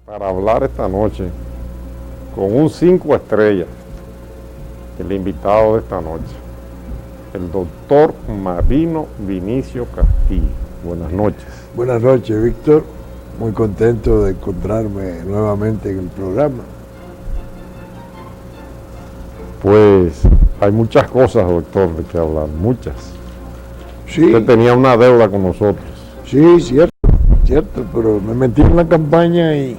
Para hablar esta noche con un 5 estrellas, el invitado de esta noche, el doctor Marino Vinicio Castillo. Buenas noches. Buenas noches, Víctor. Muy contento de encontrarme nuevamente en el programa. Pues hay muchas cosas, doctor, de que hablar, muchas. Sí. Usted tenía una deuda con nosotros. Sí, cierto, pero me metí en la campaña y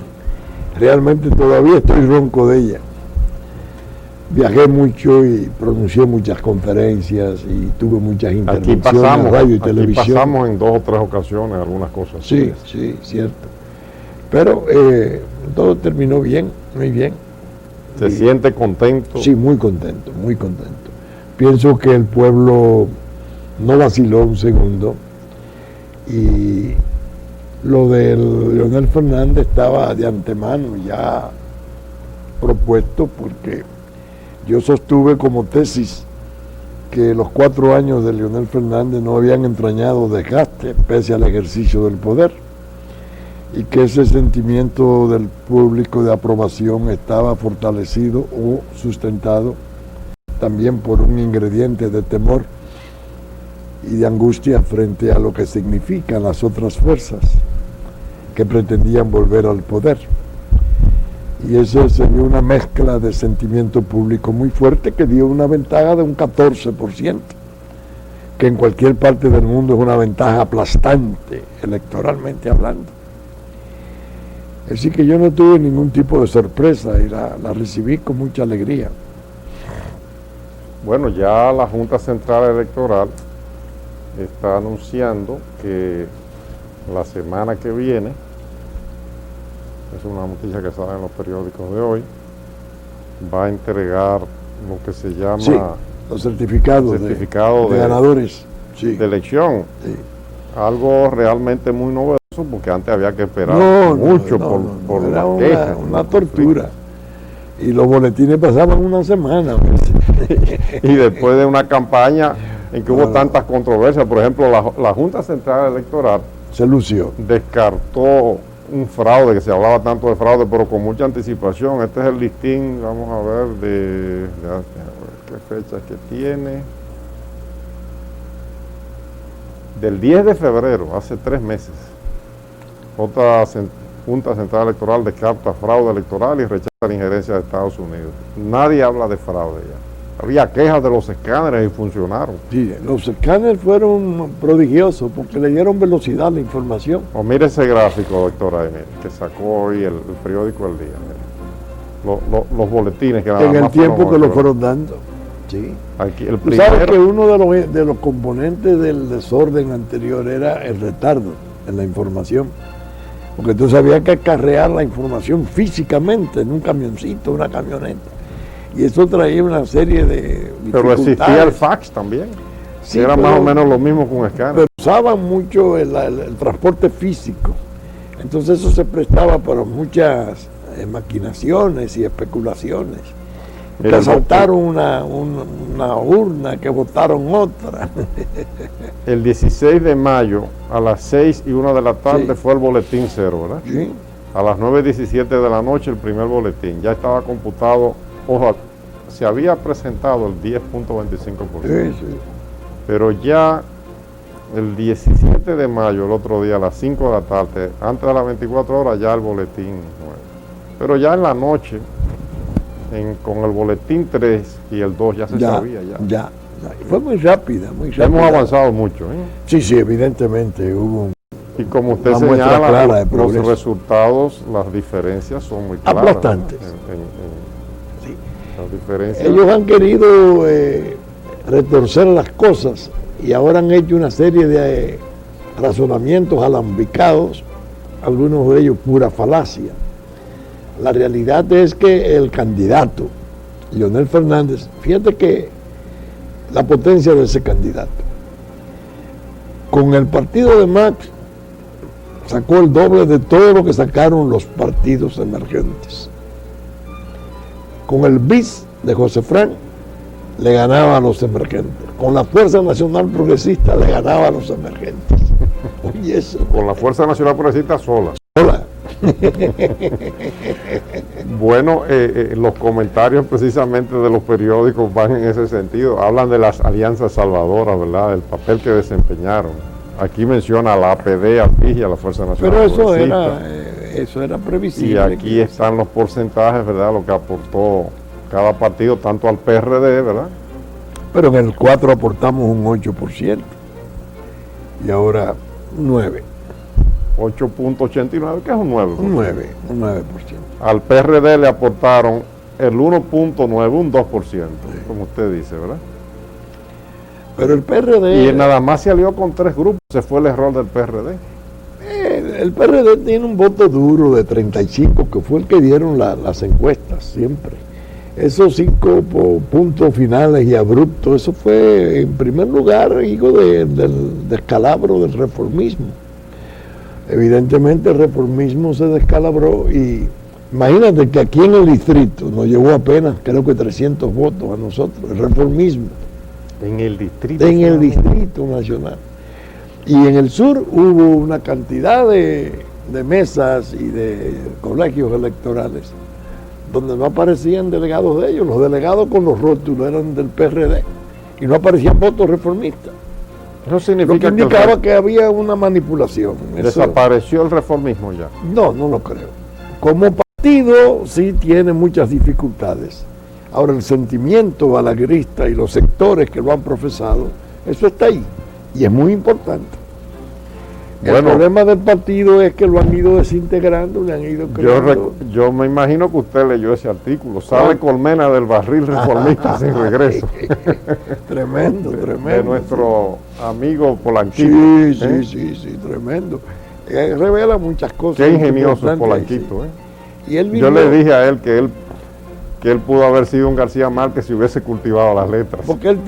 realmente todavía estoy ronco de ella. Viajé mucho y pronuncié muchas conferencias y tuve muchas intervenciones en radio y televisión. Aquí pasamos en 2 o 3 ocasiones algunas cosas. Sí, cierto. Pero todo terminó bien, muy bien. ¿Se siente contento? Sí, muy contento, muy contento. Pienso que el pueblo no vaciló un segundo y lo del Leonel Fernández estaba de antemano ya propuesto, porque yo sostuve como tesis que los 4 años de Leonel Fernández no habían entrañado desgaste pese al ejercicio del poder, y que ese sentimiento del público de aprobación estaba fortalecido o sustentado también por un ingrediente de temor y de angustia frente a lo que significan las otras fuerzas que pretendían volver al poder. Y esa sería una mezcla de sentimiento público muy fuerte que dio una ventaja de un 14%, que en cualquier parte del mundo es una ventaja aplastante, electoralmente hablando. Así que yo no tuve ningún tipo de sorpresa y la recibí con mucha alegría. Bueno, ya la Junta Central Electoral está anunciando que la semana que viene, es una noticia que sale en los periódicos de hoy, va a entregar lo que se llama los certificados de ganadores de elección. Sí. Algo realmente muy novedoso, porque antes había que esperar mucho por era la queja. una tortura. Y los boletines pasaban una semana. Y después de una campaña en que hubo tantas controversias, por ejemplo, la Junta Central Electoral se lució. Descartó un fraude, que se hablaba tanto de fraude, pero con mucha anticipación. Este es el listín, vamos a ver, de qué fecha que tiene. Del 10 de febrero, hace 3 meses. Otra Junta Central Electoral descarta fraude electoral y rechaza la injerencia de Estados Unidos. Nadie habla de fraude ya. Había quejas de los escáneres y funcionaron. Sí, los escáneres fueron prodigiosos porque le dieron velocidad a la información. O mire ese gráfico, doctora, que sacó hoy el periódico El Día. Los boletines que en el tiempo que lo fueron dando. Sí. Aquí, el primero, sabes que uno de los componentes del desorden anterior era el retardo en la información. Porque tú sabías que acarrear la información físicamente en un camioncito, una camioneta. Y eso traía una serie de dificultades. Pero existía el fax también. Sí, era más o menos lo mismo con escáner. Pero usaban mucho el transporte físico. Entonces eso se prestaba para muchas maquinaciones y especulaciones. Que asaltaron una urna, que votaron otra. El 16 de mayo, a las 6:01 de la tarde, fue el boletín cero, ¿verdad? Sí. A las 9:17 de la noche, el primer boletín. Ya estaba computado, ojo, se había presentado el 10.25%. Sí. Pero ya el 17 de mayo, el otro día, a las 5 de la tarde, antes de las 24 horas, ya el boletín 9. Pero ya en la noche, con el boletín 3 y el 2 ya se sabía. Ya. Fue muy rápida, muy rápida. Hemos avanzado mucho, ¿eh? Sí, evidentemente hubo y como usted señala, los resultados, las diferencias son muy claras. Aplastantes. Sí. Las diferencias. Ellos han querido retorcer las cosas y ahora han hecho una serie de razonamientos alambicados, algunos de ellos pura falacia. La realidad es que el candidato, Leonel Fernández, fíjate que la potencia de ese candidato, con el partido de Max, sacó el doble de todo lo que sacaron los partidos emergentes. Con el BIS de José Fran, le ganaba a los emergentes. Con la Fuerza Nacional Progresista, le ganaba a los emergentes. Oye, eso. Con la Fuerza Nacional Progresista sola. Hola. Bueno, los comentarios precisamente de los periódicos van en ese sentido. Hablan de las alianzas salvadoras, ¿verdad? El papel que desempeñaron. Aquí menciona a la APD, al PIG y a la Fuerza Nacional Pero Progresista. eso era previsible. Y aquí están los porcentajes, ¿verdad? Lo que aportó cada partido, tanto al PRD, ¿verdad? Pero en el 4 aportamos un 8%. Y ahora 9. 8.89, que es un 9%. Un 9%. Al PRD le aportaron el 1.9, un 2%, como usted dice, ¿verdad? Pero el PRD... Y nada más se alió con 3 grupos, se fue el error del PRD. El PRD tiene un voto duro de 35, que fue el que dieron las encuestas siempre. Esos 5 puntos finales y abruptos, eso fue en primer lugar hijo del descalabro del reformismo. Evidentemente el reformismo se descalabró y imagínate que aquí en el distrito nos llevó apenas creo que 300 votos a nosotros, el reformismo. En el distrito. En el Distrito Nacional. Y en el sur hubo una cantidad de mesas y de colegios electorales donde no aparecían delegados de ellos. Los delegados con los rótulos eran del PRD y no aparecían votos reformistas. Eso significa lo que indicaba que había una manipulación. ¿Desapareció el reformismo ya? No lo creo. Como partido sí tiene muchas dificultades. Ahora el sentimiento balaguerista y los sectores que lo han profesado, eso está ahí y es muy importante. El problema del partido es que lo han ido desintegrando, le han ido creando. Yo me imagino que usted leyó ese artículo. Sale Colmena del barril reformista sin regreso. Tremendo. De nuestro amigo Polanquito. Sí, tremendo. Revela muchas cosas. Qué ingenioso es Polanquito. Y él yo le dije a él que él pudo haber sido un García Márquez si hubiese cultivado las letras. Porque él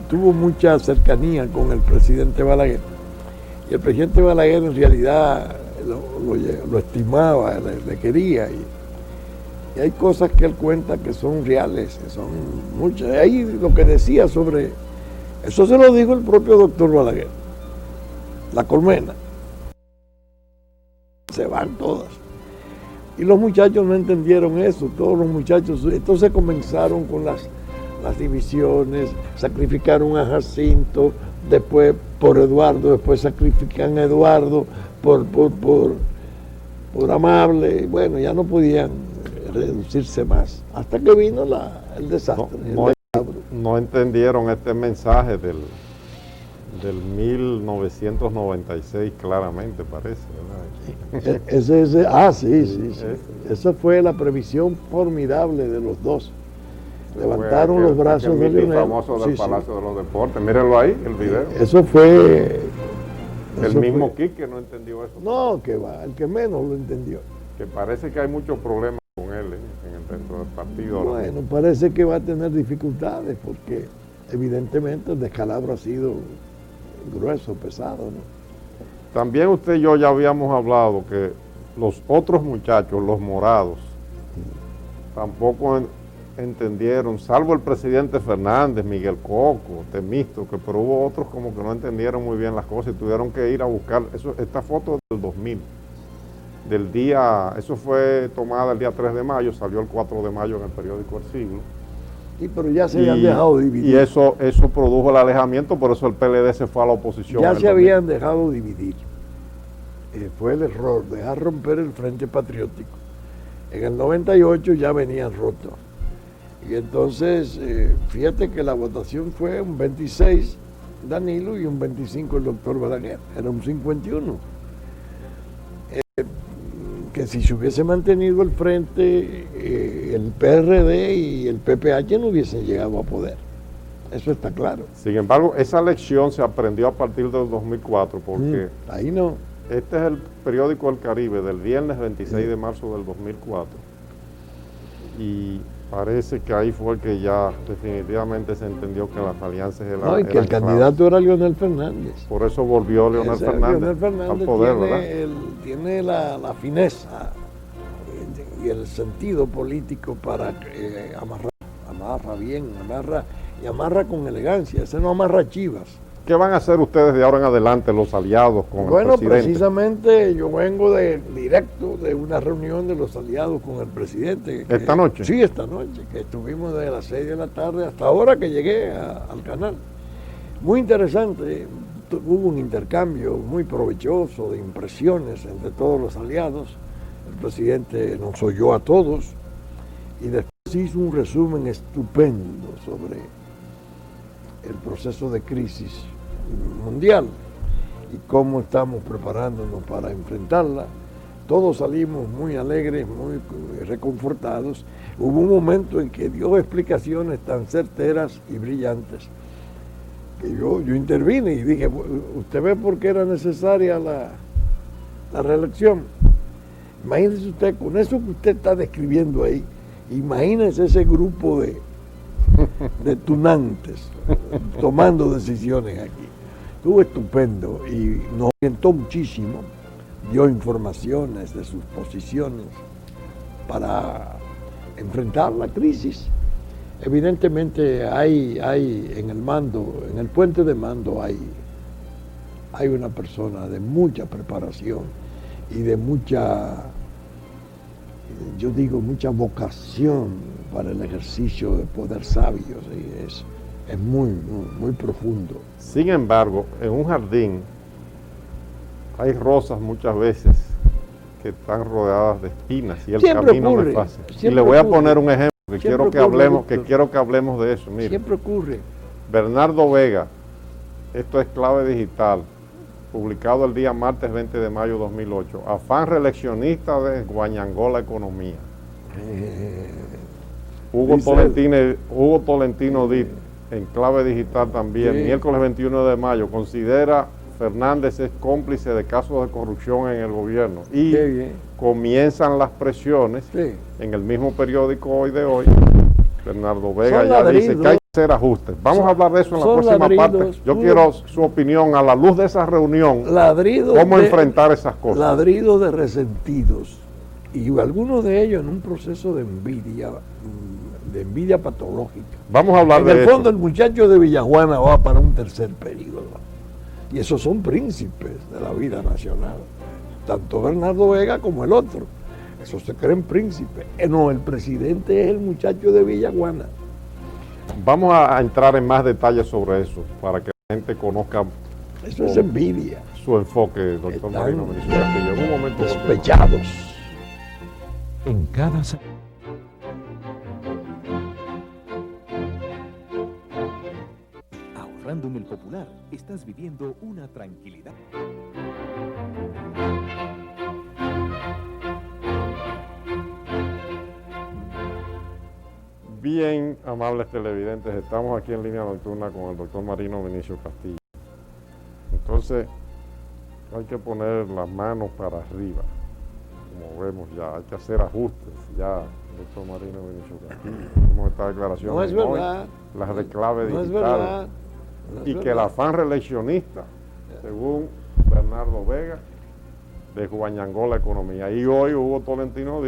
tuvo mucha cercanía con el presidente Balaguer. Y el presidente Balaguer en realidad lo estimaba, le quería. Y hay cosas que él cuenta que son reales, que son muchas. Ahí lo que decía sobre... Eso se lo dijo el propio doctor Balaguer. La colmena. Se van todas. Y los muchachos no entendieron eso, todos los muchachos. Entonces comenzaron con las divisiones, sacrificaron a Jacinto, después por Eduardo, después sacrifican a Eduardo por Amable, y bueno, ya no podían reducirse más, hasta que vino el desastre. No entendieron este mensaje del 1996 claramente, parece, ¿verdad? Sí. Esa fue la previsión formidable de los dos. Levantaron los brazos de Leonel. El famoso del Palacio de los Deportes. Mírenlo ahí, el video. Eso fue... El mismo Quique no entendió eso. No, que va, el que menos lo entendió. Que parece que hay muchos problemas con él dentro del partido. Bueno, parece que va a tener dificultades porque evidentemente el descalabro ha sido grueso, pesado, ¿no? También usted y yo ya habíamos hablado que los otros muchachos, los morados, tampoco entendieron, salvo el presidente Fernández, Miguel Coco, Temisto, pero hubo otros como que no entendieron muy bien las cosas y tuvieron que ir a buscar. Esta foto del 2000, del día, eso fue tomada el día 3 de mayo, salió el 4 de mayo en el periódico El Siglo. Sí, pero ya se habían dejado dividir. Y eso produjo el alejamiento, por eso el PLD se fue a la oposición. Ya se habían dejado dividir. Fue el error, dejar romper el Frente Patriótico. En el 98 ya venían rotos. Y entonces, fíjate que la votación fue un 26 Danilo y un 25 el doctor Balaguer. Era un 51. Que si se hubiese mantenido el frente, el PRD y el PPH no hubiesen llegado a poder. Eso está claro. Sin embargo, esa lección se aprendió a partir del 2004 porque ahí no. Este es el periódico El Caribe del viernes 26 de marzo del 2004 y parece que ahí fue que ya definitivamente se entendió que las alianzas eran... No, y que el candidato era Leonel Fernández. Por eso volvió Leonel Fernández al poder, ¿verdad? Tiene la fineza y el sentido político para amarra bien, amarra con elegancia. Ese no amarra chivas. ¿Qué van a hacer ustedes de ahora en adelante, los aliados con el presidente? Bueno, precisamente yo vengo directo de una reunión de los aliados con el presidente. ¿Esta noche? Sí, esta noche, que estuvimos de las 6 de la tarde hasta ahora que llegué al canal. Muy interesante, hubo un intercambio muy provechoso de impresiones entre todos los aliados. El presidente nos oyó a todos y después hizo un resumen estupendo sobre el proceso de crisis mundial y cómo estamos preparándonos para enfrentarla. Todos salimos muy alegres, muy reconfortados. Hubo un momento en que dio explicaciones tan certeras y brillantes que yo intervine y dije, ¿usted ve por qué era necesaria la reelección? Imagínese usted, con eso que usted está describiendo ahí, imagínese ese grupo de tunantes tomando decisiones aquí. Estuvo estupendo y nos orientó muchísimo, dio informaciones de sus posiciones para enfrentar la crisis. Evidentemente hay en el mando, en el puente de mando hay una persona de mucha preparación y de mucha, yo digo, mucha vocación para el ejercicio de poder sabio. ¿Sí? Es muy, muy, muy profundo. Sin embargo, en un jardín hay rosas muchas veces que están rodeadas de espinas y el Siempre camino ocurre, no es fácil. Y siempre le voy a ocurre. poner un ejemplo que Siempre quiero que ocurre, hablemos, doctor. que quiero que hablemos de eso. Mire, Siempre ocurre. Bernardo Vega, esto es Clave Digital, publicado el día martes 20 de mayo de 2008. Afán reeleccionista de Guañangó la economía. Hugo Tolentino Dit, en Clave Digital también, Sí. miércoles 21 de mayo, considera Fernández es cómplice de casos de corrupción en el gobierno. Y Qué bien. comienzan las presiones. Sí. En el mismo periódico Hoy de Hoy, Bernardo Vega Son ya dice ladridos. que hay que hacer ajustes. Vamos a hablar de eso en la Son próxima parte. ladridos, Yo puro. quiero su opinión a la luz de esa reunión, Ladridos cómo de- enfrentar esas cosas. Ladridos de resentidos y algunos de ellos en un proceso de envidia patológica. Vamos a hablar En de el eso. fondo el muchacho de Villajuana va para un tercer periodo y esos son príncipes de la vida nacional, tanto Bernardo Vega como el otro. Esos se creen príncipes. No, el presidente es el muchacho de Villajuana. Vamos a entrar en más detalles sobre eso para que la gente conozca Eso es envidia. su enfoque, doctor Están Marino Benicio Castillo. En un momento Despechados. En cada ahorrando en el Popular, estás viviendo una tranquilidad. Bien, amables televidentes, estamos aquí en línea nocturna con el doctor Marino Benicio Castillo. Entonces, hay que poner las manos para arriba, como vemos ya, hay que hacer ajustes ya, doctor Marino Benicio Castillo. Como esta declaración No es hoy, verdad. las de Clave No es Digital, verdad. No es y que el verdad. afán reeleccionista, según Bernardo Vega, de Guañangó la economía. Y hoy Hugo Tolentino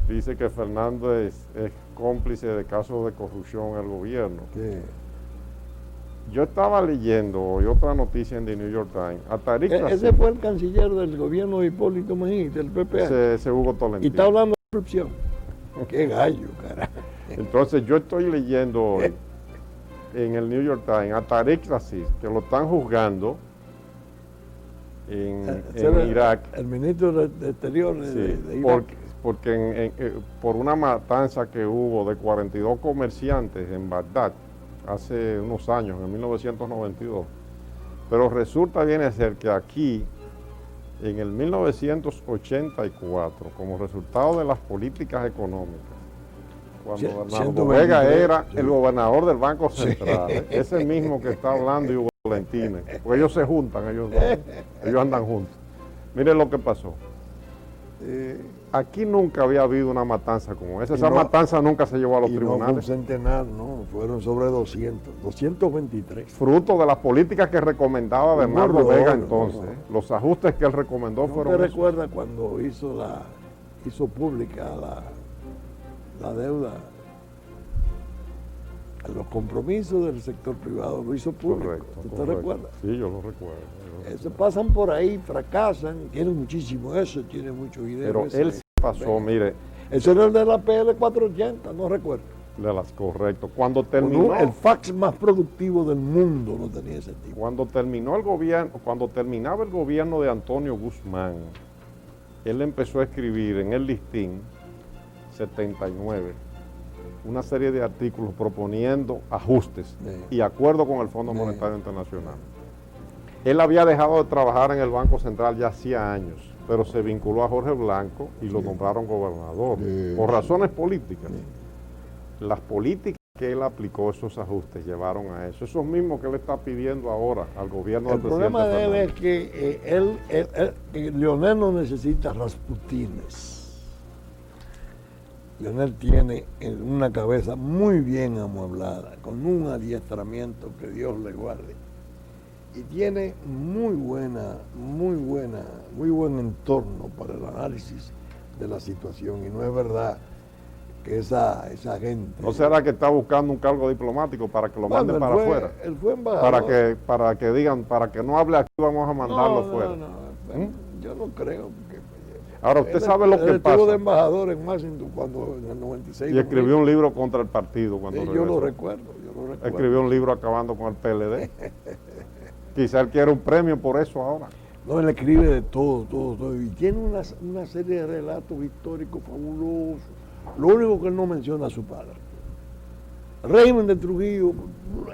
dice que Fernández es cómplice de casos de corrupción en el gobierno. Sí. Yo estaba leyendo hoy otra noticia en The New York Times. Atarik Ese fue el canciller del gobierno de Hipólito Mejía, del PPA. ese Hugo Y Tolentino. está hablando de corrupción. Qué gallo, carajo. Entonces yo estoy leyendo hoy en el New York Times a Tariq Aziz, que lo están juzgando en Irak. El ministro de Exterior Sí, de Irak. porque por una matanza que hubo de 42 comerciantes en Bagdad hace unos años, en 1992. Pero resulta viene a ser que aquí, en el 1984, como resultado de las políticas económicas, cuando Bernardo 123, Vega era sí. el gobernador del Banco Central, ese mismo que está hablando y Hugo Tolentino, porque ellos se juntan, ellos andan juntos. Miren lo que pasó. Aquí nunca había habido una matanza como esa. Esa matanza nunca se llevó a los Y no fue un tribunales. centenar, no, fueron sobre 223. Fruto de las políticas que recomendaba Un Bernardo horror, Vega un entonces. horror. Los ajustes que él recomendó ¿No fueron te esos. recuerda cuando hizo pública la deuda los compromisos del sector privado lo hizo público. Correcto, ¿Tú te correcto. recuerdas? Sí, yo lo recuerdo. Eso pasan por ahí, fracasan, tienen muchísimo eso, tienen mucho video. Pero él se pasó, mire, Eso era el de la PL 480, no recuerdo. correcto. Cuando terminó, El fax más productivo del mundo lo tenía ese tipo. cuando terminaba el gobierno de Antonio Guzmán, él empezó a escribir en el Listín 79 una serie de artículos proponiendo ajustes Sí. y acuerdos con el Fondo Sí. Monetario Internacional. Él había dejado de trabajar en el Banco Central ya hacía años, pero se vinculó a Jorge Blanco y lo nombraron gobernador, Sí. por razones políticas. Sí. Las políticas que él aplicó, esos ajustes, llevaron a eso. Esos mismos que él está pidiendo ahora al gobierno del El presidente problema de él Fernández. es que Leonel no necesita Rasputines. Leonel tiene una cabeza muy bien amueblada, con un adiestramiento que Dios le guarde. Y tiene muy buen entorno para el análisis de la situación. Y no es verdad que esa gente... ¿No será que está buscando un cargo diplomático para que lo Bueno, manden él para fue- afuera? Él fue embajador. Para que digan, para que no hable aquí, vamos a mandarlo afuera. Yo no creo. Porque, Ahora, usted él- sabe lo él que estuvo de pasa. embajador en Washington cuando en el 96. Y escribió un libro contra el partido cuando Yo regresó. lo recuerdo. Escribió un libro acabando con el PLD. Quizá él quiere un premio por eso ahora. No, él escribe de todo. Y tiene una serie de relatos históricos fabulosos. Lo único que él no menciona a su padre. El régimen de Trujillo,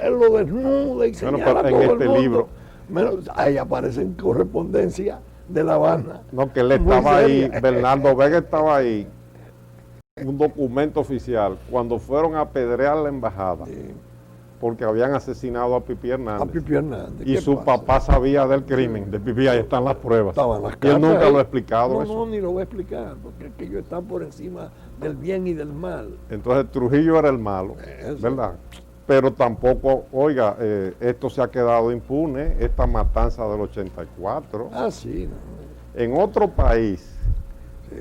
él lo desnuda y señala pero a en todo este el mundo. libro- Ahí aparece en correspondencia de La Habana. No, que él Muy estaba ahí, seria. Bernardo Vega estaba ahí, un documento oficial, cuando fueron a apedrear la embajada, porque habían asesinado a Pipi Hernández. A Pipi Hernández. Y ¿qué su pasa? papá sabía del crimen de Pipi, ahí están las pruebas. Estaban las Y él cartas nunca ahí. lo ha explicado No, eso. no, ni lo voy a explicar, porque es que ellos están por encima del bien y del mal. Entonces Trujillo era el malo, Eso. ¿verdad? Pero tampoco, oiga, esto se ha quedado impune, esta matanza del 84. Ah, sí, no. En otro país, Sí.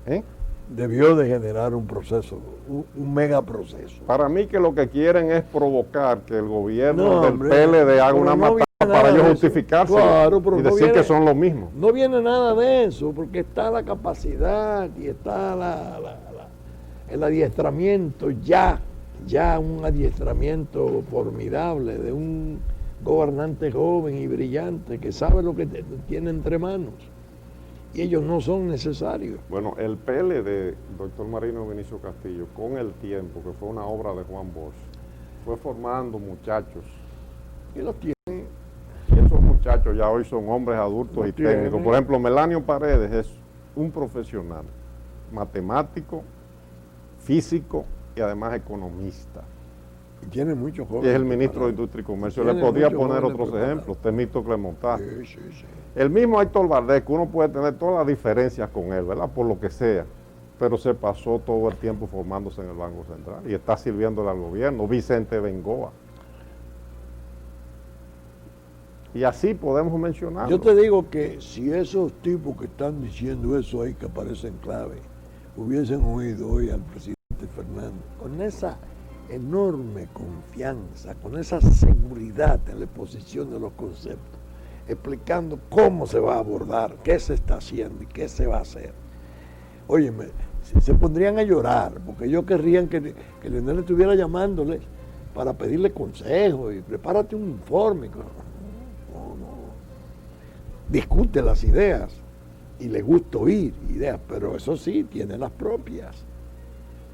¿eh? Debió de generar un proceso, un mega proceso. Para mí que lo que quieren es provocar que el gobierno No, del hombre, PLD haga pero una no matanza viene para nada ellos de eso. justificarse Claro, pero y no decir viene- que son los mismos. No viene nada de eso, porque está la capacidad y está el adiestramiento, ya un adiestramiento formidable de un gobernante joven y brillante que sabe lo que tiene entre manos. Y ellos no son necesarios. Bueno, el PLD, doctor Marino Vinicio Castillo, con el tiempo, que fue una obra de Juan Bosch, fue formando muchachos. Y los tiene. Y esos muchachos ya hoy son hombres adultos Los y tiene. técnicos. Por ejemplo, Melanio Paredes es un profesional, matemático, físico y además economista. Y tiene muchos Y jóvenes. es el ministro de preparados. Industria y Comercio. Tiene Le podría muchos poner jóvenes otros preparados. ejemplos, Temístocle Montaje. Sí. El mismo Héctor Valdés, que uno puede tener todas las diferencias con él, ¿verdad? Por lo que sea, pero se pasó todo el tiempo formándose en el Banco Central y está sirviéndole al gobierno. Vicente Bengoa. Y así podemos mencionar. Yo te digo que si esos tipos que están diciendo eso ahí que aparecen clave hubiesen oído hoy al presidente Fernández con esa enorme confianza, con esa seguridad en la exposición de los conceptos, explicando cómo se va a abordar, qué se está haciendo y qué se va a hacer. Óyeme, se pondrían a llorar, porque ellos querrían que Leonel estuviera llamándoles para pedirle consejo y prepárate un informe. Discute las ideas y le gusta oír ideas, pero eso sí, tiene las propias.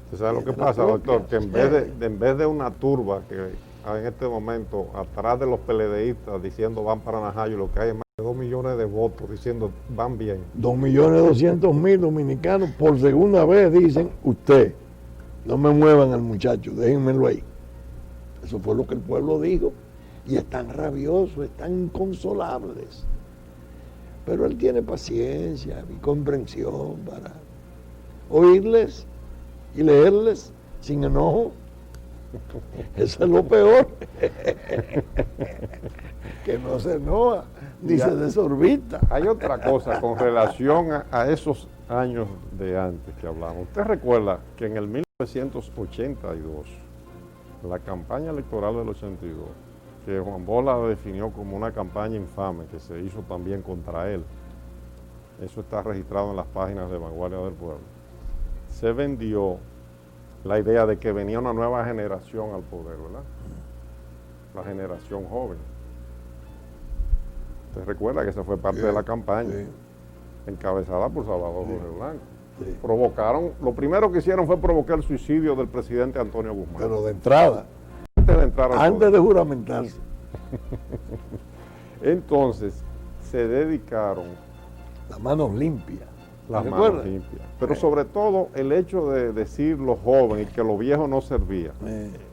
¿Usted sabe lo que Tiene pasa, las doctor? Que propias. en vez de una turba que hay en este momento atrás de los PLDistas diciendo van para Najayo, lo que hay es más de 2 millones de votos diciendo van bien. 2.200.000 dominicanos por segunda vez dicen, usted, no me muevan al muchacho, déjenmelo ahí. Eso fue lo que el pueblo dijo. Y están rabiosos, están inconsolables. Pero él tiene paciencia y comprensión para oírles y leerles sin enojo. Eso es lo peor. Que no se enoja ni Ya. se desorbita. Hay otra cosa con relación a esos años de antes que hablamos. Usted recuerda que en el 1982 la campaña electoral del 82, que Juan Bosch la definió como una campaña infame que se hizo también contra él, eso está registrado en las páginas de Vanguardia del Pueblo, se vendió la idea de que venía una nueva generación al poder, ¿verdad? La generación joven. ¿Usted recuerda que esa fue parte de la campaña? Sí. Encabezada por Salvador Jorge Blanco. Sí. Provocaron, lo primero que hicieron fue provocar el suicidio del presidente Antonio Guzmán. Pero de entrada, Antes de entrar al antes poder. de juramentarse. Entonces, se dedicaron Las manos limpias. las ¿Se manos acuerda? limpias. Pero sobre todo el hecho de decir los jóvenes y que los viejos no servían.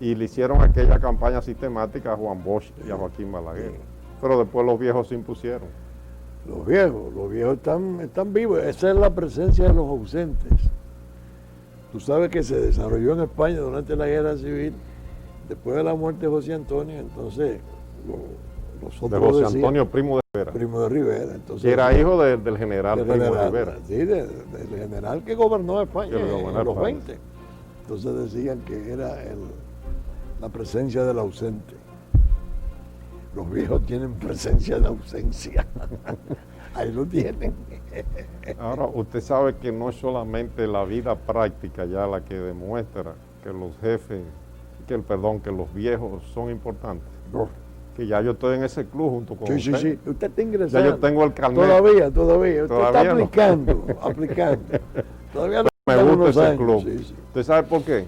Y le hicieron aquella campaña sistemática a Juan Bosch y a Joaquín Balaguer. Sí. Pero después los viejos se impusieron. Los viejos están vivos. Esa es la presencia de los ausentes. Tú sabes que se desarrolló en España durante la Guerra Civil, después de la muerte de José Antonio, entonces los De otros José decían, Antonio Primo de Rivera, Primo de Rivera. Entonces, que era hijo del general del Primo de general, Rivera. sí, del general que gobernó España Que gobernó en los España. 20. Entonces decían que era la presencia del ausente. Los viejos tienen presencia de ausencia. Ahí lo tienen. Ahora, usted sabe que no es solamente la vida práctica ya la que demuestra que los jefes, que los viejos son importantes. No. Que ya yo estoy en ese club junto con Sí, sí, usted. sí. Usted está ingresando. Ya yo tengo el carnet. Todavía. Usted Todavía está no. aplicando. Todavía no Me pasan gusta unos ese años, club. sí, sí. ¿Usted sabe por qué?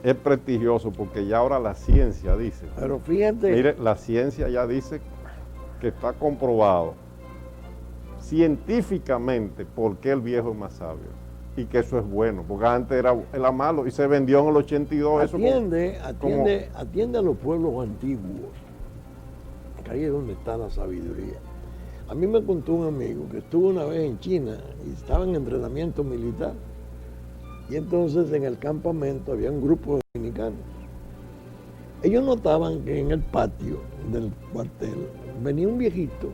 Es prestigioso porque ya ahora la ciencia dice. Pero fíjate, Mire, la ciencia ya dice que está comprobado científicamente por qué el viejo es más sabio. Y que eso es bueno, porque antes era malo y se vendió en el 82 eso atiende a los pueblos antiguos, que ahí es donde está la sabiduría. A mí me contó un amigo que estuvo una vez en China y estaba en entrenamiento militar. Y entonces en el campamento había un grupo de dominicanos. Ellos notaban que en el patio del cuartel venía un viejito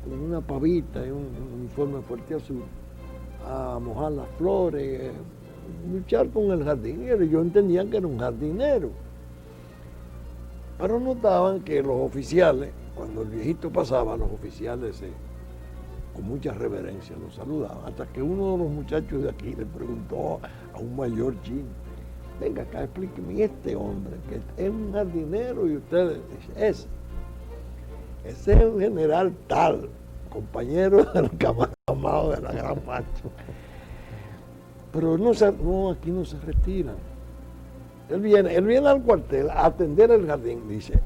con una pavita y un uniforme fuerte azul a mojar las flores, luchar con el jardinero. Yo entendía que era un jardinero. Pero notaban que los oficiales, cuando el viejito pasaba, los oficiales con mucha reverencia lo saludaban. Hasta que uno de los muchachos de aquí le preguntó a un mayor chino: venga acá, explíqueme, ¿y este hombre que es un jardinero? Y ustedes dicen, ese es un general tal, compañero del camarada de la Gran Marcha. Pero aquí no se retiran. Él viene al cuartel a atender el jardín. Dice: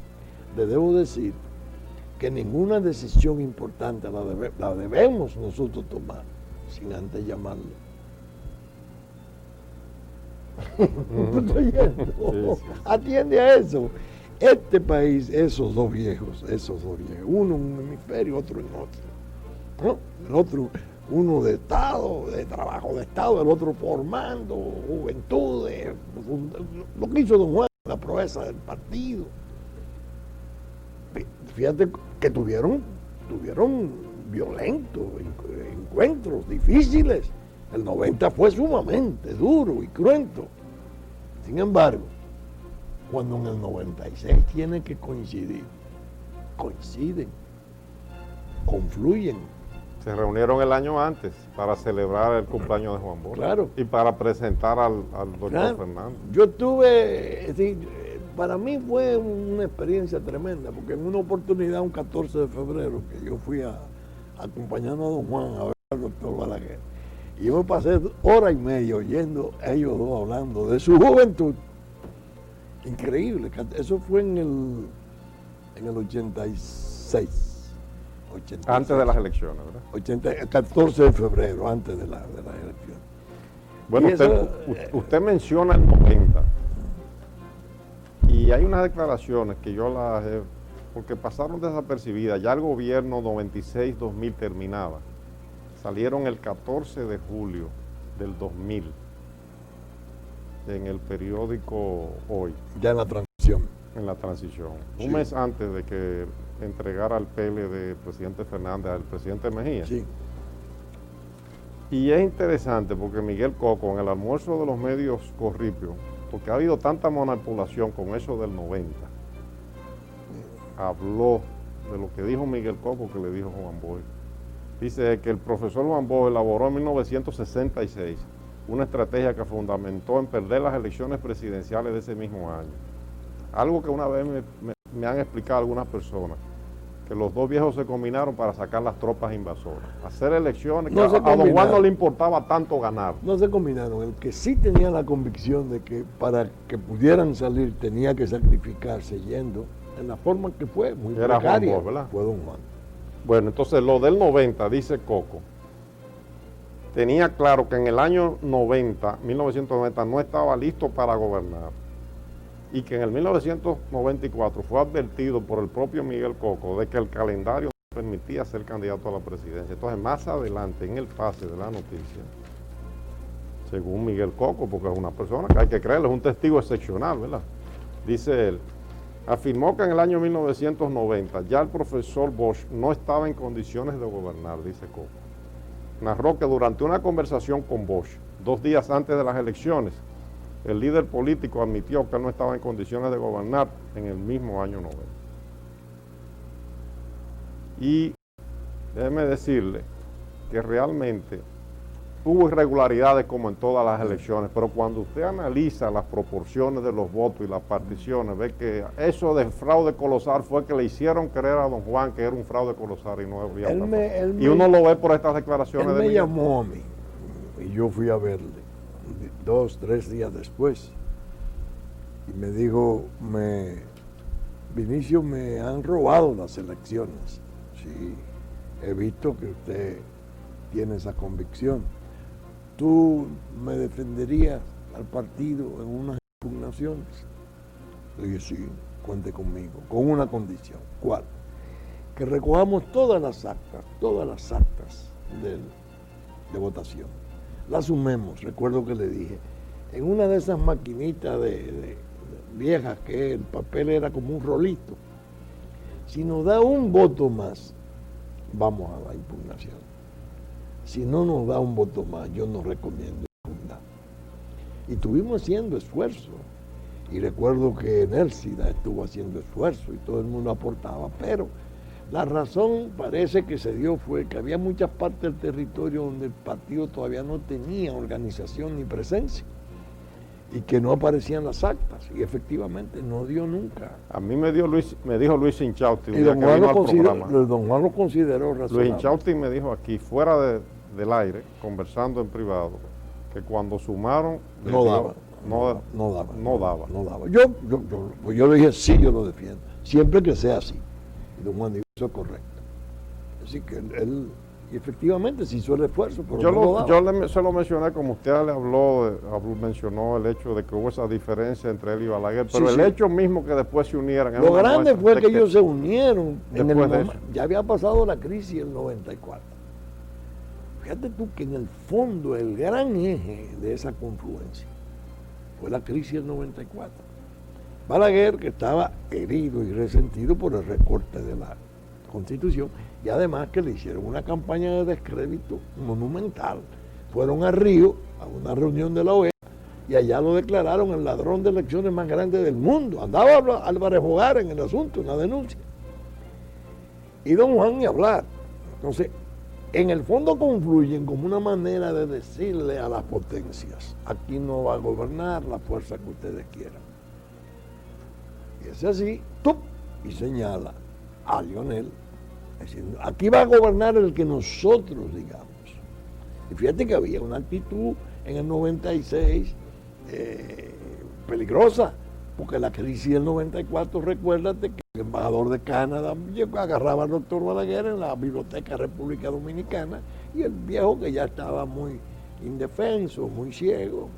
le debo decir que ninguna decisión importante la debemos nosotros tomar sin antes llamarlo. ¿Tú estás oyendo? Sí. Atiende a eso. Este país, esos dos viejos, uno en un hemisferio, otro en otro, ¿no? El otro, uno de Estado, de trabajo de Estado, el otro formando juventudes, lo que hizo don Juan, la proeza del partido. Fíjate que tuvieron violentos encuentros difíciles. El 90 fue sumamente duro y cruento. Sin embargo, cuando en el 96 tienen que coincidir, coinciden, confluyen. Se reunieron el año antes para celebrar el cumpleaños de Juan Bosch. Claro. Y para presentar al doctor Claro. Fernández. Yo estuve, para mí fue una experiencia tremenda, porque en una oportunidad, un 14 de febrero, que yo fui acompañando a don Juan a ver al doctor Balaguer, y yo me pasé hora y media oyendo a ellos dos hablando de su juventud. Increíble, eso fue en el 86. Antes de las elecciones, ¿verdad? 14 de febrero, antes de las elecciones. Bueno, Y usted menciona el 90. Y hay unas declaraciones que yo las he, porque pasaron desapercibidas, ya el gobierno 96-2000 terminaba. Salieron el 14 de julio del 2000 en el periódico Hoy, Ya en la transición. en la transición. Sí. Un mes antes de que entregara el PLD del presidente Fernández al presidente Mejía. Sí. Y es interesante porque Miguel Coco, en el almuerzo de los medios Corripio, porque ha habido tanta manipulación con eso del 90, habló de lo que dijo Miguel Coco que le dijo Juan Bosch. Dice que el profesor Juan Bosch elaboró en 1966 una estrategia que fundamentó en perder las elecciones presidenciales de ese mismo año. Algo que una vez me han explicado algunas personas, que los dos viejos se combinaron para sacar las tropas invasoras. Hacer elecciones, No que se a don Juan combinaron. no le importaba tanto ganar. No se combinaron. El que sí tenía la convicción de que para que pudieran salir tenía que sacrificarse yendo en la forma que fue, muy Era Juan precaria, Bosch, ¿verdad? fue don Juan. Bueno, entonces lo del 90, dice Coco, tenía claro que en el año 90, 1990, no estaba listo para gobernar. Y que en el 1994 fue advertido por el propio Miguel Coco de que el calendario no permitía ser candidato a la presidencia. Entonces, más adelante, en el pase de la noticia, según Miguel Coco, porque es una persona que hay que creerle, es un testigo excepcional, ¿verdad? Dice él, afirmó que en el año 1990 ya el profesor Bosch no estaba en condiciones de gobernar, dice Coco. Narró que durante una conversación con Bosch, 2 días antes de las elecciones, el líder político admitió que él no estaba en condiciones de gobernar en el mismo año 90. Y déjeme decirle que realmente hubo irregularidades como en todas las elecciones, pero cuando usted analiza las proporciones de los votos y las particiones, ve que eso de fraude colosal fue que le hicieron creer a don Juan que era un fraude colosal y no habría pasado. Y uno lo ve por estas declaraciones Él de me Miguel. llamó a mí y yo fui a verle 2, 3 días después y me dijo, Vinicio, me han robado las elecciones. Sí, he visto que usted tiene esa convicción. ¿Tú me defenderías al partido en unas impugnaciones? Le dije, sí, cuente conmigo, con una condición. ¿Cuál? Que recojamos todas las actas de votación. Las sumemos, recuerdo que le dije, en una de esas maquinitas de viejas que el papel era como un rolito. Si nos da un voto más, vamos a la impugnación. Si no nos da un voto más, yo no recomiendo impugnar. Y estuvimos haciendo esfuerzo. Y recuerdo que Nélcida estuvo haciendo esfuerzo y todo el mundo aportaba, pero la razón parece que se dio fue que había muchas partes del territorio donde el partido todavía no tenía organización ni presencia y que no aparecían las actas, y efectivamente no dio nunca. A mí me dijo Luis Inchausti, Y un día don que Juan, vino lo al consideró, programa. don Juan lo consideró Luis razonable. Inchausti me dijo aquí, fuera del aire, conversando en privado, que cuando sumaron... No daba. No daba. Yo le dije, sí, yo lo defiendo, siempre que sea así. Y don Juan dijo, eso es correcto. Así que él efectivamente se hizo el esfuerzo, pero no lo daba. Se lo mencioné, como usted le mencionó el hecho de que hubo esa diferencia entre él y Balaguer, pero Sí, el sí. hecho mismo que después se unieran... es Lo una grande muestra fue de que ellos se unieron en el después de momento. eso. Ya había pasado la crisis del 94. Fíjate tú que en el fondo el gran eje de esa confluencia fue la crisis del 94. Balaguer, que estaba herido y resentido por el recorte de la Constitución, y además que le hicieron una campaña de descrédito monumental. Fueron a Río a una reunión de la OEA y allá lo declararon el ladrón de elecciones más grande del mundo. Andaba Álvarez Jogar en el asunto, en la denuncia. Y don Juan ni hablar. Entonces, en el fondo confluyen como una manera de decirle a las potencias, aquí no va a gobernar la fuerza que ustedes quieran. Y es así, ¡tup! Y señala a Lionel, diciendo, aquí va a gobernar el que nosotros digamos. Y fíjate que había una actitud en el 96 peligrosa, porque la crisis del 94, recuérdate que el embajador de Canadá agarraba al doctor Balaguer en la Biblioteca República Dominicana y el viejo, que ya estaba muy indefenso, muy ciego,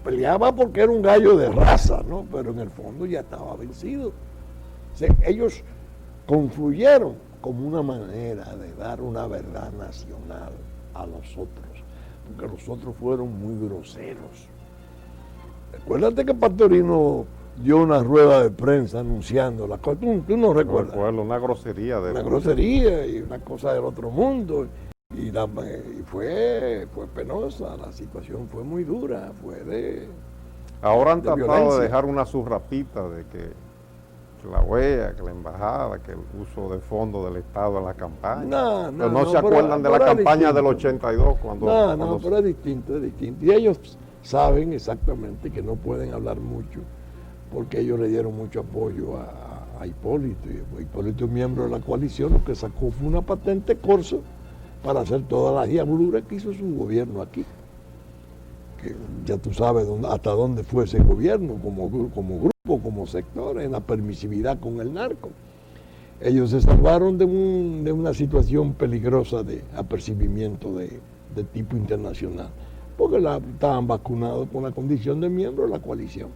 peleaba porque era un gallo de raza, ¿no? Pero en el fondo ya estaba vencido. O sea, ellos confluyeron como una manera de dar una verdad nacional a los otros, porque los otros fueron muy groseros. Recuérdate que Pastorino dio una rueda de prensa anunciando las cosas. Tú no recuerdas. Una grosería. Una grosería y una cosa del otro mundo. Y fue penosa, la situación fue muy dura, fue de Ahora han de tratado violencia. de dejar una surrapita de que la OEA, que la embajada, que el uso de fondos del Estado en la campaña. Pero no se acuerdan de la campaña del 82 cuando... Pero es distinto, es distinto. Y ellos saben exactamente que no pueden hablar mucho porque ellos le dieron mucho apoyo a Hipólito. Y Hipólito es miembro de la coalición, lo que sacó fue una patente corso para hacer todas las diabluras que hizo su gobierno aquí. Que ya tú sabes hasta dónde fue ese gobierno, como grupo, como sector, en la permisividad con el narco. Ellos se salvaron de una situación peligrosa de apercibimiento de tipo internacional, porque estaban vacunados con la condición de miembro de la coalición.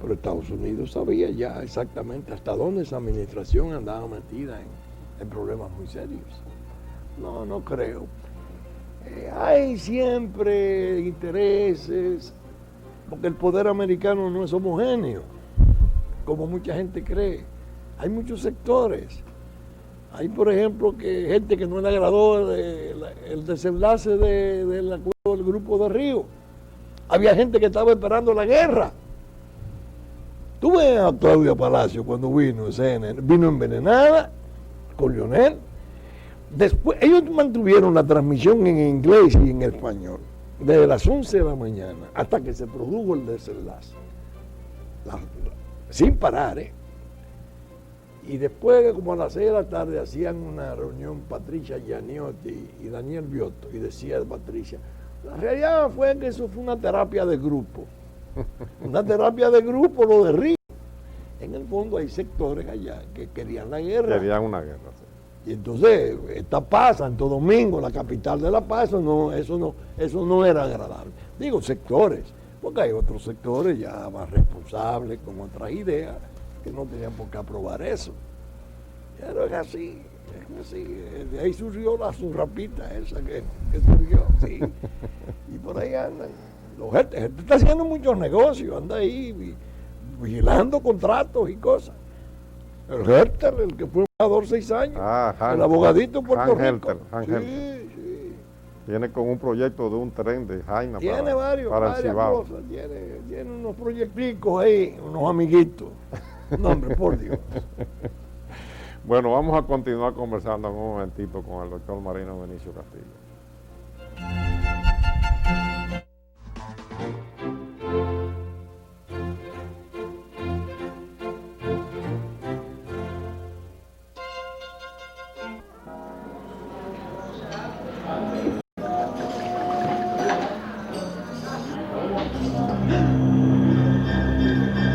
Pero Estados Unidos sabía ya exactamente hasta dónde esa administración andaba metida en problemas muy serios. No creo. Hay siempre intereses, porque el poder americano no es homogéneo, como mucha gente cree. Hay muchos sectores. Hay, por ejemplo, gente que no le agradó el desenlace del acuerdo del Grupo de Río. Había gente que estaba esperando la guerra. Tú ves a Claudia Palacio cuando vino envenenada con Leonel. Después, ellos mantuvieron la transmisión en inglés y en español desde las 11 de la mañana hasta que se produjo el desenlace. Sin parar, Y después, como a las 6 de la tarde, hacían una reunión Patricia Gianiotti y Daniel Biotto, y decía Patricia, la realidad fue que eso fue una terapia de grupo. Una terapia de grupo, lo de Río. En el fondo hay sectores allá que querían la guerra. Querían una guerra, sí. Y entonces, esta paz, Santo Domingo, la capital de la paz, eso no era agradable. Digo sectores, porque hay otros sectores ya más responsables, con otras ideas, que no tenían por qué aprobar eso. Pero es así. De ahí surgió la surrapita esa que surgió, sí. Y por ahí andan. La gente está haciendo muchos negocios, anda ahí vigilando contratos y cosas. El Hertel, el que fue embajador 6 años, el abogadito de Puerto Rico. Sí. Viene con un proyecto de un tren de Jaina tiene varias Cibao. cosas, tiene unos proyecticos ahí, unos amiguitos. No, hombre, por Dios. Bueno, vamos a continuar conversando en un momentito con el doctor Marino Benicio Castillo.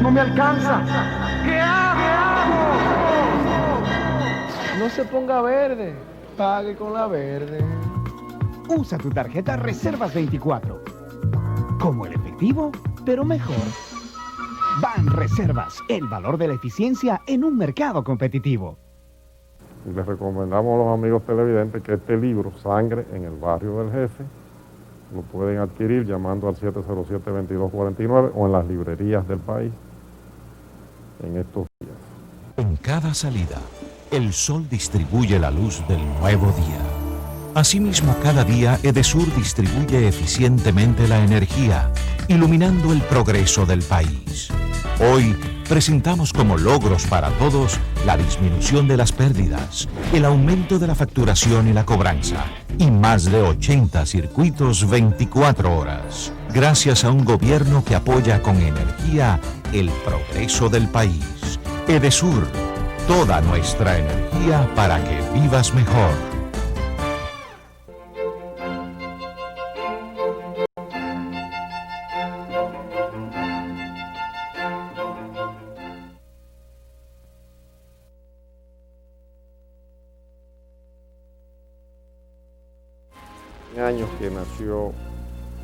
No me alcanza. ¿Qué hago? No se ponga verde. Pague con la verde. Usa tu tarjeta Reservas 24. Como el efectivo, pero mejor. Ban Reservas, el valor de la eficiencia en un mercado competitivo. Y les recomendamos a los amigos televidentes que este libro, Sangre en el Barrio del Jefe, lo pueden adquirir llamando al 707-2249 o en las librerías del país en estos días. En cada salida, el sol distribuye la luz del nuevo día. Asimismo, cada día Edesur distribuye eficientemente la energía, iluminando el progreso del país. Hoy presentamos como logros para todos la disminución de las pérdidas, el aumento de la facturación y la cobranza, y más de 80 circuitos 24 horas. Gracias a un gobierno que apoya con energía el progreso del país. Edesur, toda nuestra energía para que vivas mejor. Años que nació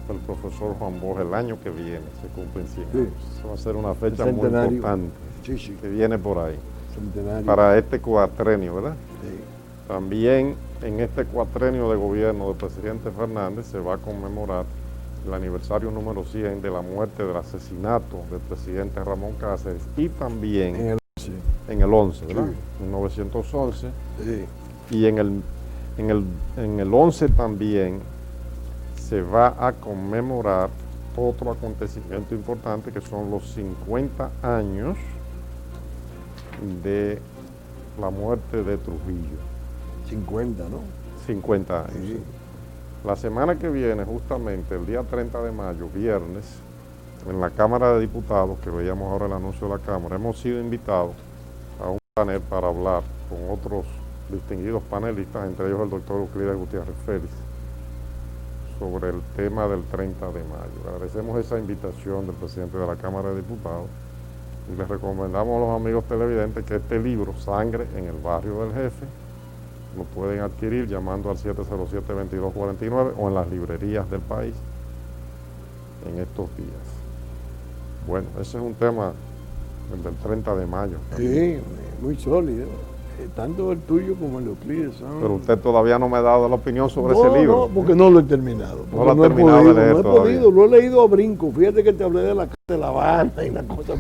el profesor Juan Borges, el año que viene se cumplen 100 años. Eso va a ser una fecha muy importante que viene por ahí. Centenario. Para este cuatrenio, ¿verdad? Sí. También en este cuatrenio de gobierno del presidente Fernández se va a conmemorar el aniversario número 100 de la muerte, del asesinato del presidente Ramón Cáceres, y también en el 11, ¿verdad? Sí. 1911. Sí. Y en el 11 también se va a conmemorar otro acontecimiento importante que son los 50 años de la muerte de Trujillo. 50, ¿no? 50 años. Sí. La semana que viene, justamente el día 30 de mayo, viernes, en la Cámara de Diputados, que veíamos ahora el anuncio de la Cámara, hemos sido invitados a un panel para hablar con otros distinguidos panelistas, entre ellos el doctor Euclides Gutiérrez Félix, sobre el tema del 30 de mayo. Agradecemos esa invitación del presidente de la Cámara de Diputados y les recomendamos a los amigos televidentes que este libro, Sangre en el Barrio del Jefe, lo pueden adquirir llamando al 707-2249 o en las librerías del país en estos días. Bueno, ese es un tema, el del 30 de mayo. Sí, muy sólido. Tanto el tuyo como el de Euclides son... Pero usted todavía no me ha dado la opinión sobre ese No, libro. no, porque no lo he terminado. No lo ha terminado de leer no he todavía. podido, lo he leído a brinco. Fíjate que te hablé de la casa de La Habana y la cosa,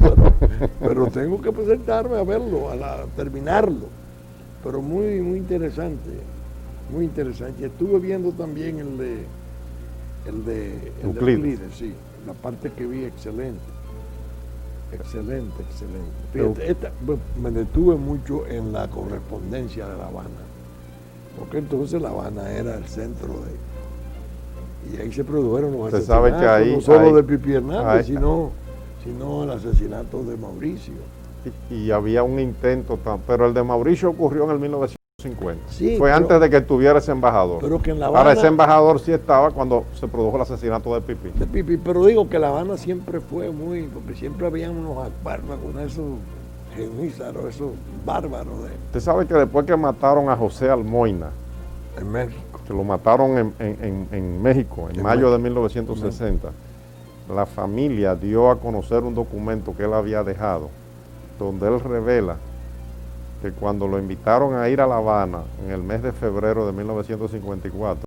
pero tengo que presentarme a verlo, a terminarlo. Pero muy, muy interesante, muy interesante. Y estuve viendo también el de Euclides. sí, la parte que vi excelente. Excelente, excelente. Fíjate, me detuve mucho en la correspondencia de La Habana, porque entonces La Habana era el centro de... Y ahí se produjeron los Usted asesinatos, sabe que ahí, no solo ahí, de Pipi Hernández, ahí, sino el asesinato de Mauricio. y había un intento, pero el de Mauricio ocurrió en el 1950. Sí, Fue antes de que estuviera ese embajador. Pero que en La Habana... Ahora ese embajador sí estaba cuando se produjo el asesinato de Pipi. De Pipi, pero digo que La Habana siempre fue muy... Porque siempre había unos bárbaros, esos genízaros, esos bárbaros Usted sabe que después que mataron a José Almoina, en México. que lo mataron en México, en mayo de 1960, la familia dio a conocer un documento que él había dejado, donde él revela que cuando lo invitaron a ir a La Habana en el mes de febrero de 1954,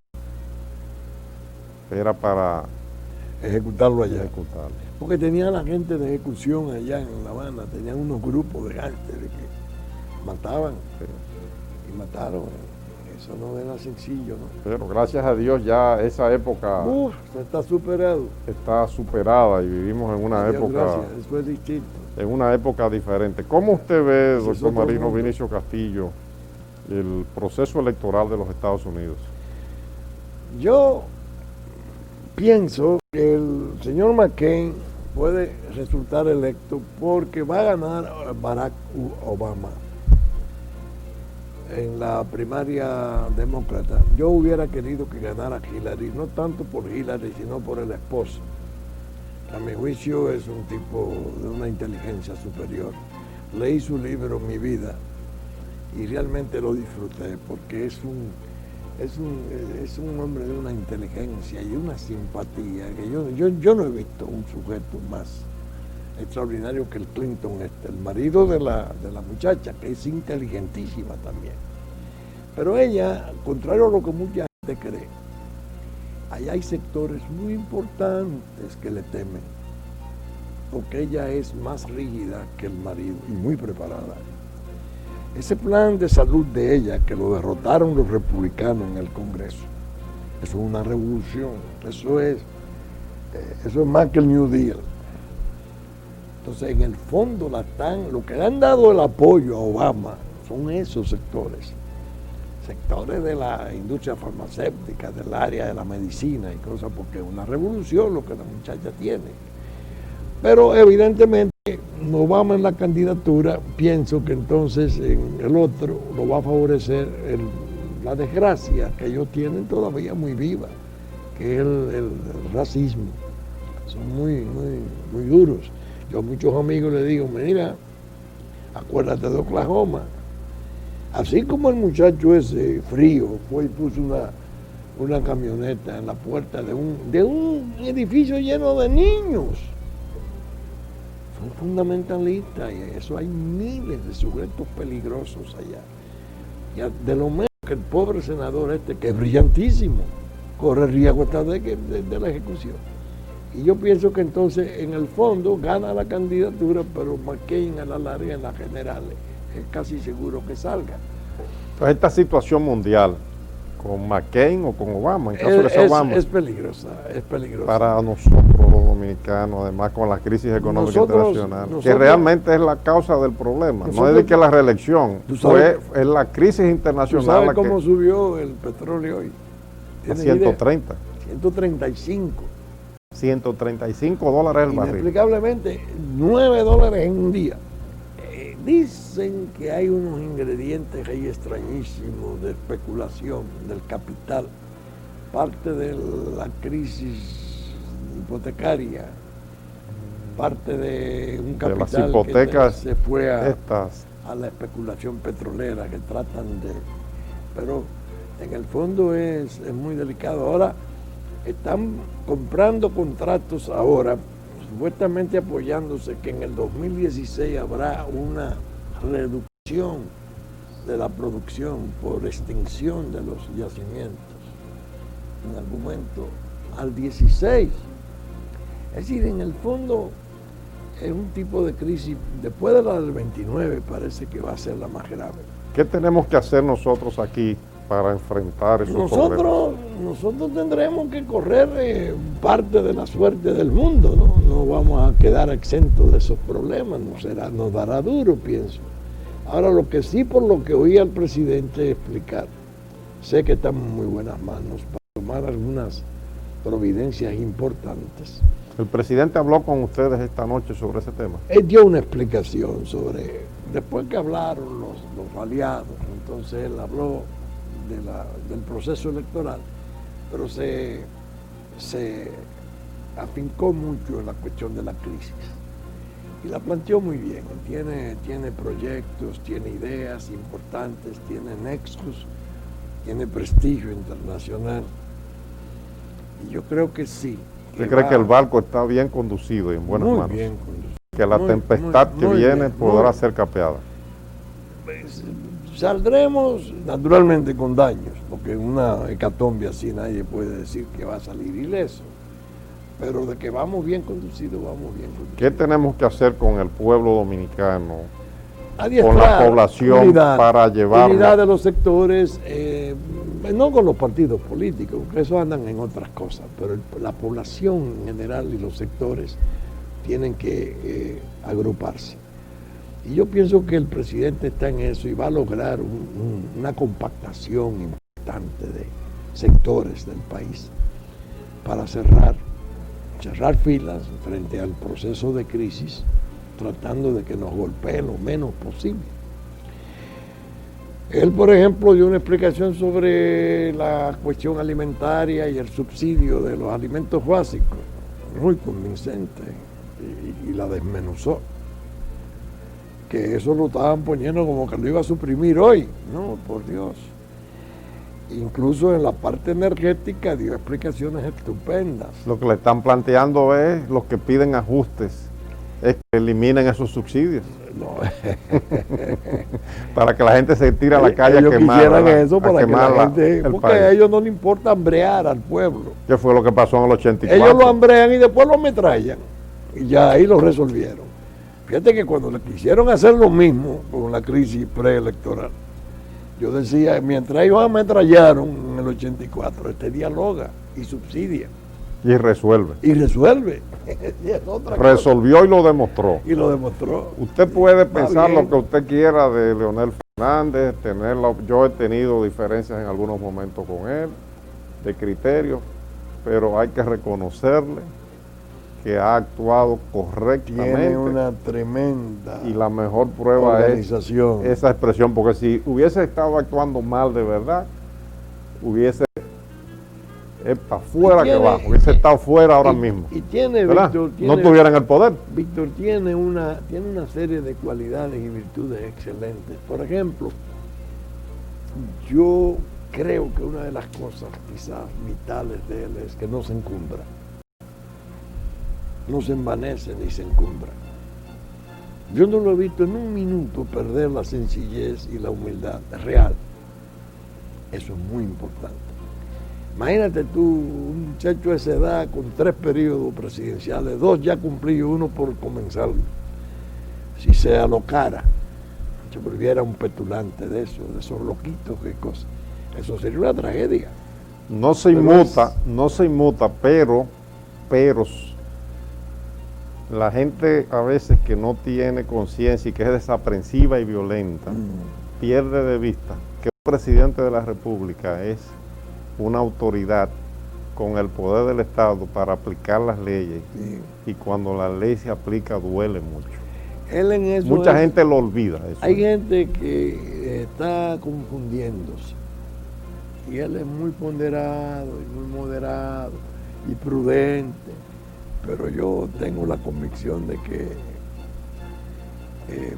era para Ejecutarlo allá. ejecutarlo. Porque tenía la gente de ejecución allá en La Habana, tenían unos grupos de gángsteres que mataban y mataron. Eso no era sencillo, ¿no? Pero gracias a Dios ya esa época Está superado. está superada y vivimos en una Dios época... gracias, eso es distinto. En una época diferente. ¿Cómo usted ve, Ese es doctor otro Marino mundo. Vinicio Castillo, el proceso electoral de los Estados Unidos? Yo pienso que el señor McCain puede resultar electo porque va a ganar Barack Obama en la primaria demócrata. Yo hubiera querido que ganara Hillary, no tanto por Hillary, sino por el esposo. A mi juicio es un tipo de una inteligencia superior. Leí su libro, Mi Vida, y realmente lo disfruté porque es un hombre de una inteligencia y una simpatía que yo no he visto un sujeto más extraordinario que el Clinton, el marido de la muchacha, que es inteligentísima también. Pero ella, contrario a lo que mucha gente cree, allá hay sectores muy importantes que le temen, porque ella es más rígida que el marido y muy preparada. Ese plan de salud de ella, que lo derrotaron los republicanos en el Congreso, eso es una revolución, eso es más que el New Deal. Entonces, en el fondo, lo que le han dado el apoyo a Obama son esos sectores de la industria farmacéutica, del área de la medicina y cosas, porque es una revolución lo que la muchacha tiene. Pero evidentemente, Obama en la candidatura, pienso que entonces en el otro lo va a favorecer la desgracia que ellos tienen todavía muy viva, que es el racismo. Son muy, muy, muy duros. Yo a muchos amigos les digo, mira, acuérdate de Oklahoma. Así como el muchacho ese frío fue y puso una camioneta en la puerta de un edificio lleno de niños. Son fundamentalistas y eso hay miles de sujetos peligrosos allá. Y de lo menos que el pobre senador que es brillantísimo, corre riesgo hasta de la ejecución. Y yo pienso que entonces en el fondo gana la candidatura, pero McCain a la larga en las generales es casi seguro que salga. Pues esta situación mundial con McCain o con Obama, en caso de ser Obama. Es peligrosa, es peligrosa. Para nosotros los dominicanos, además con la crisis económica internacional, que realmente es la causa del problema, no es de que la reelección, es la crisis internacional. ¿Tú sabes cómo subió el petróleo hoy? A 130. 135. $135 el barril. Inexplicablemente, $9 en un día. Dicen que hay unos ingredientes ahí extrañísimos de especulación del capital, parte de la crisis hipotecaria, parte de un capital de las hipotecas que se fue a la especulación petrolera que tratan de... Pero en el fondo es muy delicado. Ahora están comprando contratos ahora, supuestamente apoyándose que en el 2016 habrá una reducción de la producción por extinción de los yacimientos, en algún momento al 16. Es decir, en el fondo es un tipo de crisis, después de la del 29 parece que va a ser la más grave. ¿Qué tenemos que hacer nosotros aquí para enfrentar esos problemas? Nosotros tendremos que correr parte de la suerte del mundo, ¿no? No vamos a quedar exentos de esos problemas, nos dará duro, pienso. Ahora, lo que sí, por lo que oí al presidente explicar, sé que estamos en muy buenas manos para tomar algunas providencias importantes. ¿El presidente habló con ustedes esta noche sobre ese tema? Él dio una explicación después que hablaron los aliados, entonces él habló del proceso electoral, pero se afincó mucho en la cuestión de la crisis y la planteó muy bien. Tiene proyectos, tiene ideas importantes, tiene nexos, tiene prestigio internacional y yo creo que sí. ¿Usted cree que el barco está bien conducido y en buenas manos? Muy bien conducido. Que la tempestad que viene podrá ser capeada. Saldremos naturalmente con daños, porque en una hecatombe así nadie puede decir que va a salir ileso, pero de que vamos bien conducidos, vamos bien conducidos. ¿Qué tenemos que hacer con el pueblo dominicano, Adiestrar, con la población, para llevar unidad de los sectores, no con los partidos políticos, porque eso andan en otras cosas, pero la población en general y los sectores tienen que agruparse? Y yo pienso que el presidente está en eso y va a lograr una compactación importante de sectores del país para cerrar filas frente al proceso de crisis, tratando de que nos golpee lo menos posible. Él, por ejemplo, dio una explicación sobre la cuestión alimentaria y el subsidio de los alimentos básicos, muy convincente, y la desmenuzó. Que eso lo estaban poniendo como que lo iba a suprimir hoy. No, por Dios. Incluso en la parte energética dio explicaciones estupendas. Lo que le están planteando es, los que piden ajustes, es que eliminen esos subsidios. No. Para que la gente se tire a la calle ellos a quemar. Quisieran eso para que la gente, porque país. a ellos no les importa hambrear al pueblo. ¿Qué fue lo que pasó en el 84? Ellos lo hambrean y después lo ametrallan. Y ya ahí lo resolvieron. Fíjate que cuando le quisieron hacer lo mismo con la crisis preelectoral, yo decía, mientras ellos ametrallaron en el 84, dialoga y subsidia. Y resuelve. Y resuelve. Resolvió y lo demostró. Y lo demostró. Usted puede pensar lo que usted quiera de Leonel Fernández, yo he tenido diferencias en algunos momentos con él, de criterio, pero hay que reconocerle que ha actuado correctamente. Tiene una tremenda y la mejor prueba es esa expresión, porque si hubiese estado actuando mal de verdad, hubiese para afuera que va, hubiese estado fuera ahora mismo. Y tiene, Víctor, no tuvieran el poder. Víctor tiene una serie de cualidades y virtudes excelentes. Por ejemplo, yo creo que una de las cosas quizás vitales de él es que no se encumbra. No se envanece ni se encumbra. Yo no lo he visto en un minuto perder la sencillez y la humildad real. Eso es muy importante. Imagínate tú, un muchacho de esa edad con 3 periodos presidenciales, 2 ya cumplidos, 1 por comenzar. Si se alocara, se volviera un petulante de esos loquitos, qué cosa. Eso sería una tragedia. No se inmuta, pero la gente a veces que no tiene conciencia y que es desaprensiva y violenta, pierde de vista que un presidente de la República es una autoridad con el poder del Estado para aplicar las leyes, y cuando la ley se aplica duele mucho. Él en eso Mucha gente lo olvida. Eso. Hay gente que está confundiéndose, y él es muy ponderado y muy moderado y prudente, pero yo tengo la convicción de que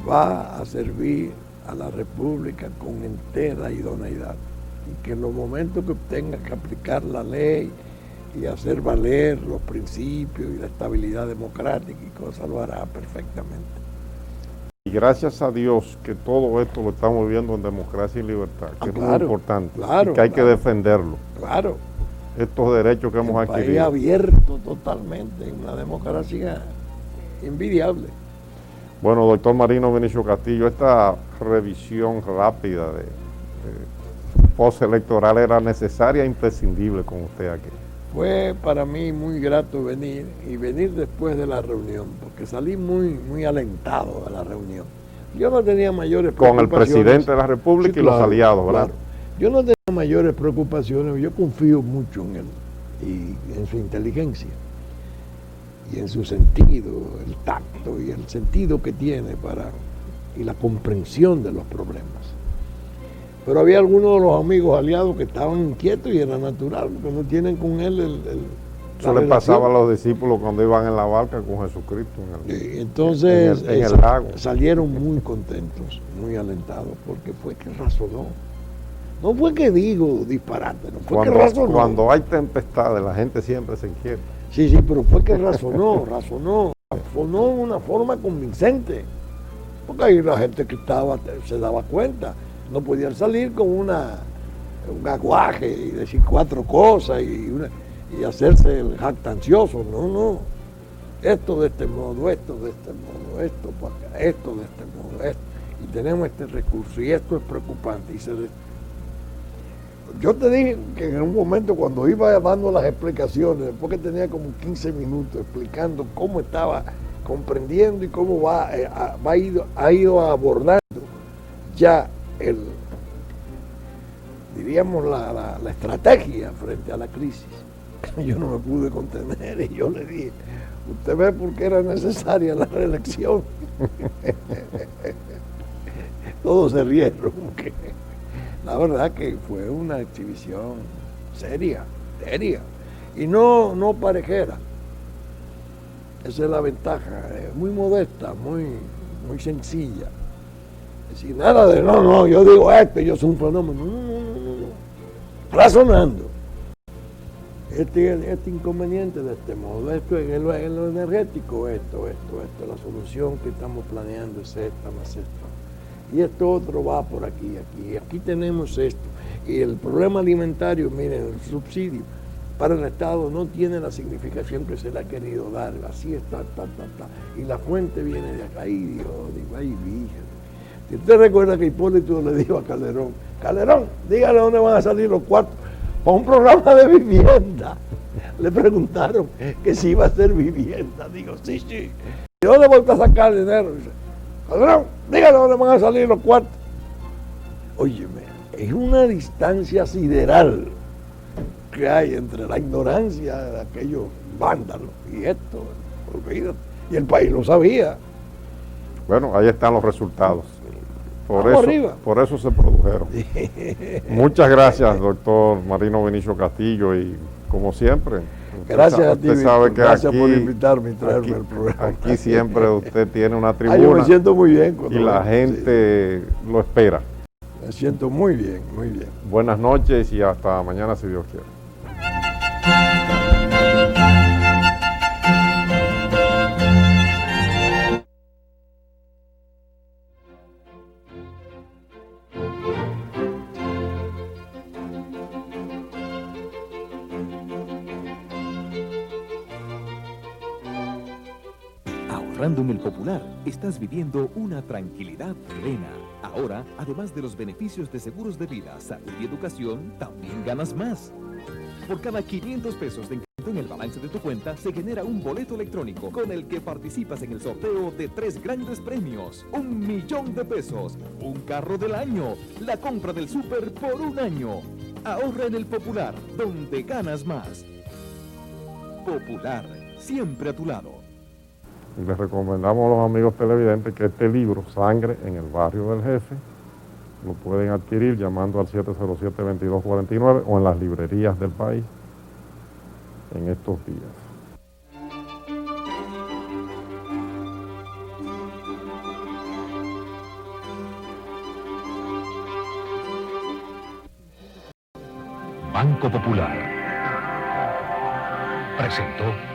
va a servir a la República con entera idoneidad, y que en los momentos que tenga que aplicar la ley y hacer valer los principios y la estabilidad democrática y cosas, lo hará perfectamente. Y gracias a Dios que todo esto lo estamos viviendo en democracia y libertad, que es muy importante, y que hay que defenderlo. Claro. Estos derechos que hemos adquirido. País abierto totalmente, una democracia envidiable. Bueno, doctor Marino Vinicio Castillo, esta revisión rápida de postelectoral era necesaria e imprescindible con usted aquí. Fue para mí muy grato venir, y venir después de la reunión, porque salí muy alentado de la reunión. Yo no tenía mayores preocupaciones. Con el presidente de la República, sí, y los aliados, ¿verdad? Claro. Yo no tenía mayores preocupaciones, yo confío mucho en él y en su inteligencia y en su sentido, el tacto y el sentido que tiene y la comprensión de los problemas. Pero había algunos de los amigos aliados que estaban inquietos, y era natural, porque no tienen con él eso le pasaba a los discípulos cuando iban en la barca con Jesucristo entonces en el lago. Salieron muy contentos, muy alentados, porque fue que razonó. No fue que digo disparate, no fue que razonó. Cuando hay tempestades, la gente siempre se inquieta. Sí, pero fue que razonó de una forma convincente, porque ahí la gente que estaba se daba cuenta. No podían salir con un aguaje y decir 4 cosas y hacerse el jactancioso. No. Esto de este modo, esto de este modo, esto para acá, esto de este modo, esto. Y tenemos este recurso, y esto es preocupante. Yo te dije que en un momento, cuando iba dando las explicaciones, después que tenía como 15 minutos explicando cómo estaba comprendiendo y cómo ha ido abordando ya diríamos la estrategia frente a la crisis, yo no me pude contener, y yo le dije: usted ve por qué era necesaria la reelección. Todos se rieron, porque la verdad que fue una exhibición seria, y no parejera. Esa es la ventaja, muy modesta, muy sencilla. Es decir, nada de no, yo digo esto, yo soy un fenómeno. No. Razonando. Este inconveniente de este modo, esto en lo energético, esto, la solución que estamos planeando es esta más esta. Y esto otro va por aquí, aquí tenemos esto. Y el problema alimentario, miren, el subsidio para el Estado no tiene la significación que se le ha querido dar, así está. Y la fuente viene de acá, y Dios, digo, ay, virgen. Si usted recuerda que Hipólito le dijo a Calderón, dígale dónde van a salir los cuartos para un programa de vivienda. Le preguntaron que si iba a ser vivienda. Digo, sí. ¿Y dónde voy a sacar el dinero? Dice, Calderón, dígale dónde van a salir los cuartos. Óyeme, es una distancia sideral que hay entre la ignorancia de aquellos vándalos y esto, olvídate. Y el país lo sabía. Bueno, ahí están los resultados. Por eso se produjeron. Muchas gracias, doctor Marino Vinicio Castillo, y como siempre, gracias a ti, usted sabe que gracias aquí, por invitarme y traerme el programa. Aquí siempre usted tiene una tribuna. Yo me siento muy bien. Y la gente lo espera. Me siento muy bien. Buenas noches y hasta mañana, si Dios quiere. Ahorrando en el Popular, estás viviendo una tranquilidad plena. Ahora, además de los beneficios de seguros de vida, salud y educación, también ganas más. Por cada 500 pesos de incremento en el balance de tu cuenta, se genera un boleto electrónico con el que participas en el sorteo de 3 grandes premios. 1.000.000 de pesos, un carro del año, la compra del súper por un año. Ahorra en el Popular, donde ganas más. Popular, siempre a tu lado. Y les recomendamos a los amigos televidentes que este libro, Sangre en el Barrio del Jefe, lo pueden adquirir llamando al 707-2249 o en las librerías del país en estos días. Banco Popular presentó